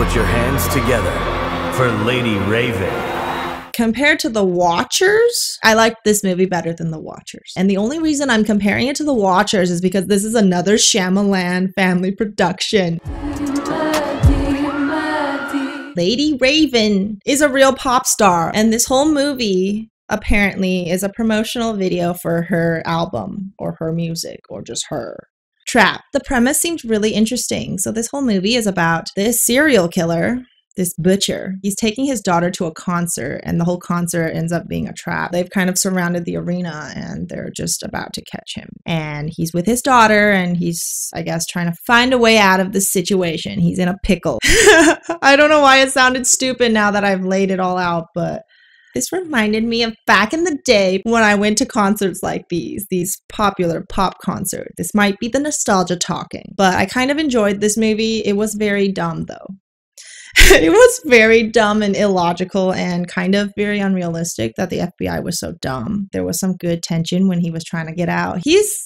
Put your hands together for Lady Raven. Compared to The Watchers, I like this movie better than The Watchers. And the only reason I'm comparing it to The Watchers is because this is another Shyamalan family production. Lady Raven is a real pop star, and this whole movie apparently is a promotional video for her album or her music or just her. Trap. The premise seemed really interesting. So this whole movie is about this serial killer, this butcher. He's taking his daughter to a concert, and the whole concert ends up being a trap. They've kind of surrounded the arena and they're just about to catch him. And he's with his daughter and he's, I guess, trying to find a way out of the situation. He's in a pickle. I don't know why it sounded stupid now that I've laid it all out, but this reminded me of back in the day when I went to concerts like these popular pop concerts. This might be the nostalgia talking, but I kind of enjoyed this movie. It was very dumb though. It was very dumb and illogical and kind of very unrealistic that the FBI was so dumb. There was some good tension when he was trying to get out. He's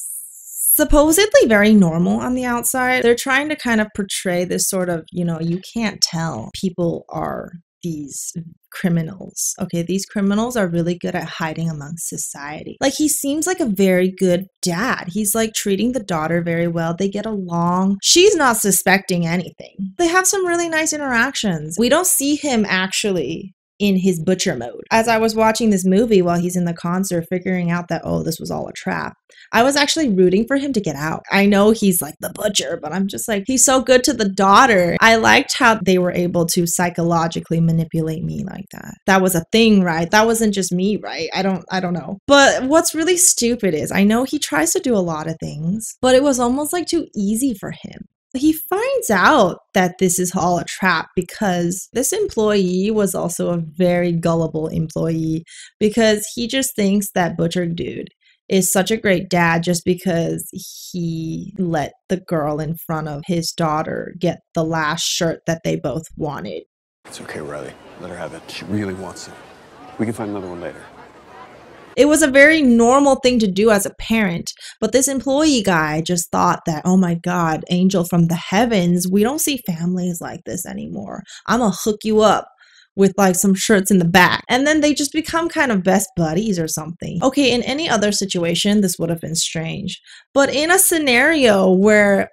supposedly very normal on the outside. They're trying to kind of portray this sort of, you can't tell people are these criminals. Okay, these criminals are really good at hiding amongst society. Like, he seems like a very good dad. He's like treating the daughter very well. They get along. She's not suspecting anything. They have some really nice interactions. We don't see him actually in his butcher mode. As I was watching this movie while he's in the concert, figuring out that, oh, this was all a trap, I was actually rooting for him to get out. I know he's like the butcher, but I'm just like, he's so good to the daughter. I liked how they were able to psychologically manipulate me like that. That was a thing, right? That wasn't just me, right? I don't know. But what's really stupid is, I know he tries to do a lot of things, but it was almost like too easy for him. He finds out that this is all a trap because this employee was also a very gullible employee, because he just thinks that butcher dude is such a great dad just because he let the girl in front of his daughter get the last shirt that they both wanted. It's okay, Riley. Let her have it. She really wants it. We can find another one later. It was a very normal thing to do as a parent, but this employee guy just thought that, oh my God, angel from the heavens, we don't see families like this anymore. I'm gonna hook you up with like some shirts in the back. And then they just become kind of best buddies or something. Okay, in any other situation, this would have been strange. But in a scenario where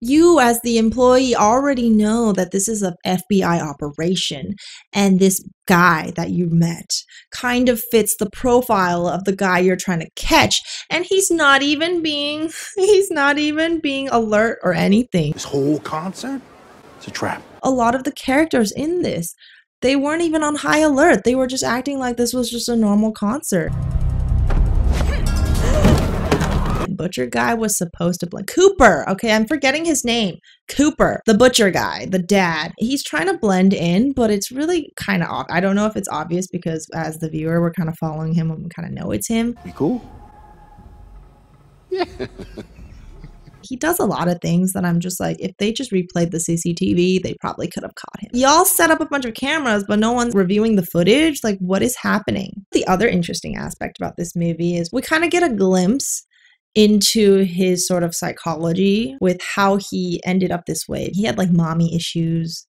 you as the employee already know that this is an FBI operation and this guy that you met kind of fits the profile of the guy you're trying to catch, and he's not even being alert or anything. This whole concert? It's a trap. A lot of the characters in this, they weren't even on high alert. They were just acting like this was just a normal concert. Butcher guy was supposed to blend. Cooper, okay, I'm forgetting his name. Cooper, the butcher guy, the dad. He's trying to blend in, but it's really kind of off. I don't know if it's obvious because as the viewer, we're kind of following him and we kind of know it's him. You cool? Yeah. He does a lot of things that I'm just like, if they just replayed the CCTV, they probably could have caught him. Y'all set up a bunch of cameras, but no one's reviewing the footage. Like, what is happening? The other interesting aspect about this movie is we kind of get a glimpse into his sort of psychology with how he ended up this way. He had like mommy issues.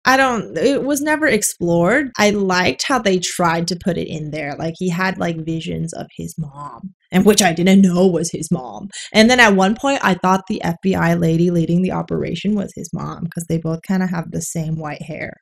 It was never explored. I liked how they tried to put it in there. Like, he had like visions of his mom, and which I didn't know was his mom. And then at one point I thought the FBI lady leading the operation was his mom, because they both kind of have the same white hair.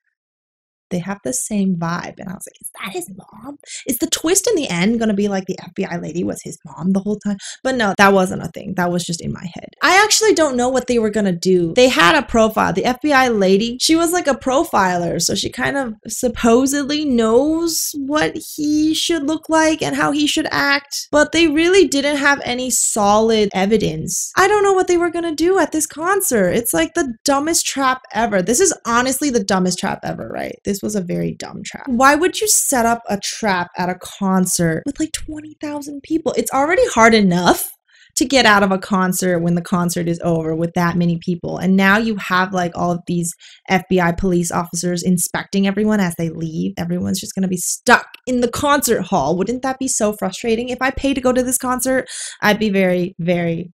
They have the same vibe. And I was like, is that his mom? Is the twist in the end going to be like the FBI lady was his mom the whole time? But no, that wasn't a thing. That was just in my head. I actually don't know what they were going to do. They had a profile. The FBI lady, she was like a profiler. So she kind of supposedly knows what he should look like and how he should act. But they really didn't have any solid evidence. I don't know what they were going to do at this concert. It's like the dumbest trap ever. This is honestly the dumbest trap ever, right? This was a very dumb trap. Why would you set up a trap at a concert with like 20,000 people? It's already hard enough to get out of a concert when the concert is over with that many people. And now you have like all of these FBI police officers inspecting everyone as they leave. Everyone's just going to be stuck in the concert hall. Wouldn't that be so frustrating? If I paid to go to this concert, I'd be very, very,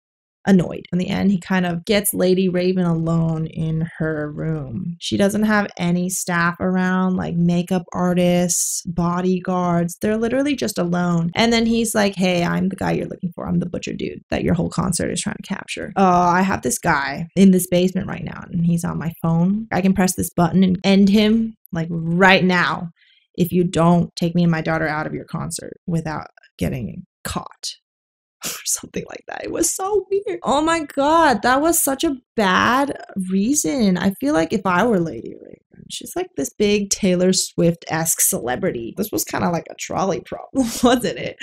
annoyed. In the end, he kind of gets Lady Raven alone in her room. She doesn't have any staff around, like makeup artists, bodyguards. They're literally just alone. And then he's like, hey, I'm the guy you're looking for. I'm the butcher dude that your whole concert is trying to capture. I have this guy in this basement right now, and he's on my phone. I can press this button and end him like right now if you don't take me and my daughter out of your concert without getting caught. Or something like that. It was so weird. Oh my God, that was such a bad reason. I feel like if I were Lady Raven, she's like this big Taylor Swift-esque celebrity. This was kind of like a trolley problem, wasn't it?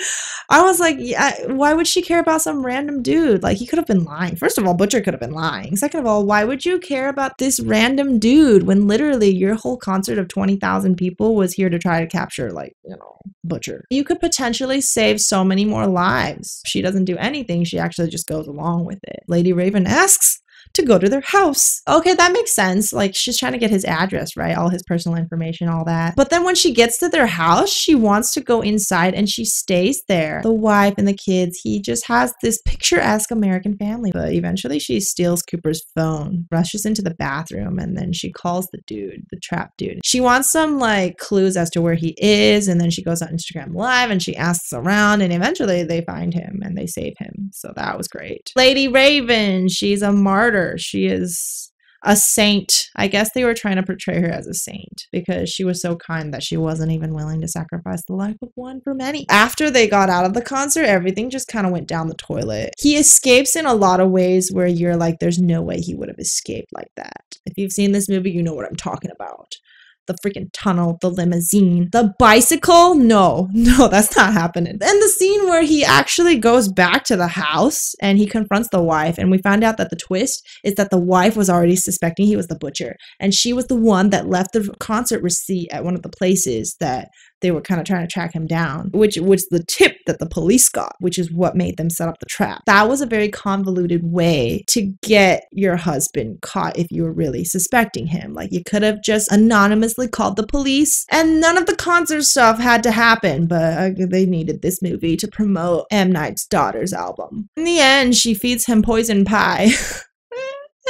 I was like, yeah, why would she care about some random dude? Like, he could have been lying. First of all, Butcher could have been lying. Second of all, why would you care about this random dude when literally your whole concert of 20,000 people was here to try to capture, like, you know, Butcher? You could potentially save so many more lives. She doesn't do anything. She actually just goes along with it. Lady Raven asks to go to their house. Okay, that makes sense. Like, she's trying to get his address, right? All his personal information, all that. But then when she gets to their house, she wants to go inside and she stays there. The wife and the kids, he just has this picturesque American family. But eventually she steals Cooper's phone, rushes into the bathroom, and then she calls the dude, the trap dude. She wants some like clues as to where he is, and then she goes on Instagram Live and she asks around, and eventually they find him and they save him. So that was great. Lady Raven, she's a martyr. She is a saint. I guess they were trying to portray her as a saint because she was so kind that she wasn't even willing to sacrifice the life of one for many. After they got out of the concert, everything just kind of went down the toilet. He escapes in a lot of ways where you're like, there's no way he would have escaped like that. If you've seen this movie, you know what I'm talking about. The freaking tunnel, the limousine, the bicycle. No, that's not happening. And the scene where he actually goes back to the house and he confronts the wife. And we found out that the twist is that the wife was already suspecting he was the butcher. And she was the one that left the concert receipt at one of the places that they were kind of trying to track him down, which was the tip that the police got, which is what made them set up the trap. That was a very convoluted way to get your husband caught if you were really suspecting him. Like, you could have just anonymously called the police and none of the concert stuff had to happen, but they needed this movie to promote M. Night's Daughter's album. In the end, she feeds him poison pie.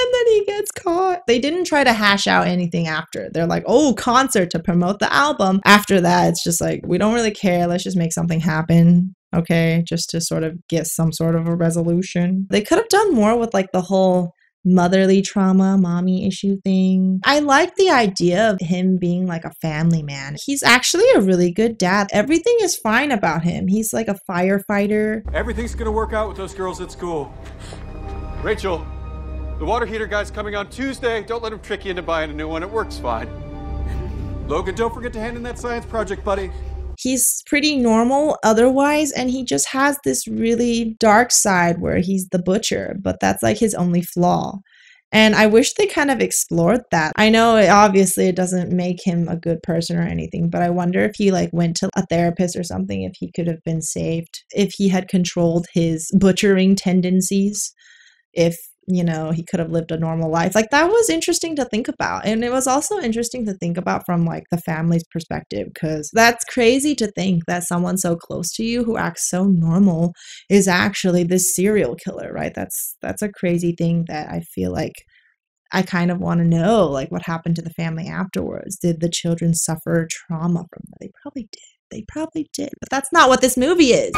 And then he gets caught. They didn't try to hash out anything after. They're like, oh, concert to promote the album. After that, it's just like, we don't really care. Let's just make something happen. Okay, just to sort of get some sort of a resolution. They could have done more with like the whole motherly trauma, mommy issue thing. I like the idea of him being like a family man. He's actually a really good dad. Everything is fine about him. He's like a firefighter. Everything's gonna work out with those girls at school. Rachel, the water heater guy's coming on Tuesday. Don't let him trick you into buying a new one. It works fine. Logan, don't forget to hand in that science project, buddy. He's pretty normal otherwise, and he just has this really dark side where he's the butcher, but that's like his only flaw. And I wish they kind of explored that. I know obviously it doesn't make him a good person or anything, but I wonder if he like went to a therapist or something, if he could have been saved, if he had controlled his butchering tendencies, if you know, he could have lived a normal life. Like, that was interesting to think about. And it was also interesting to think about from like the family's perspective, because that's crazy to think that someone so close to you who acts so normal is actually this serial killer, right? That's a crazy thing that I feel like I kind of want to know, like, what happened to the family afterwards. Did the children suffer trauma from that? They probably did. They probably did. But that's not what this movie is.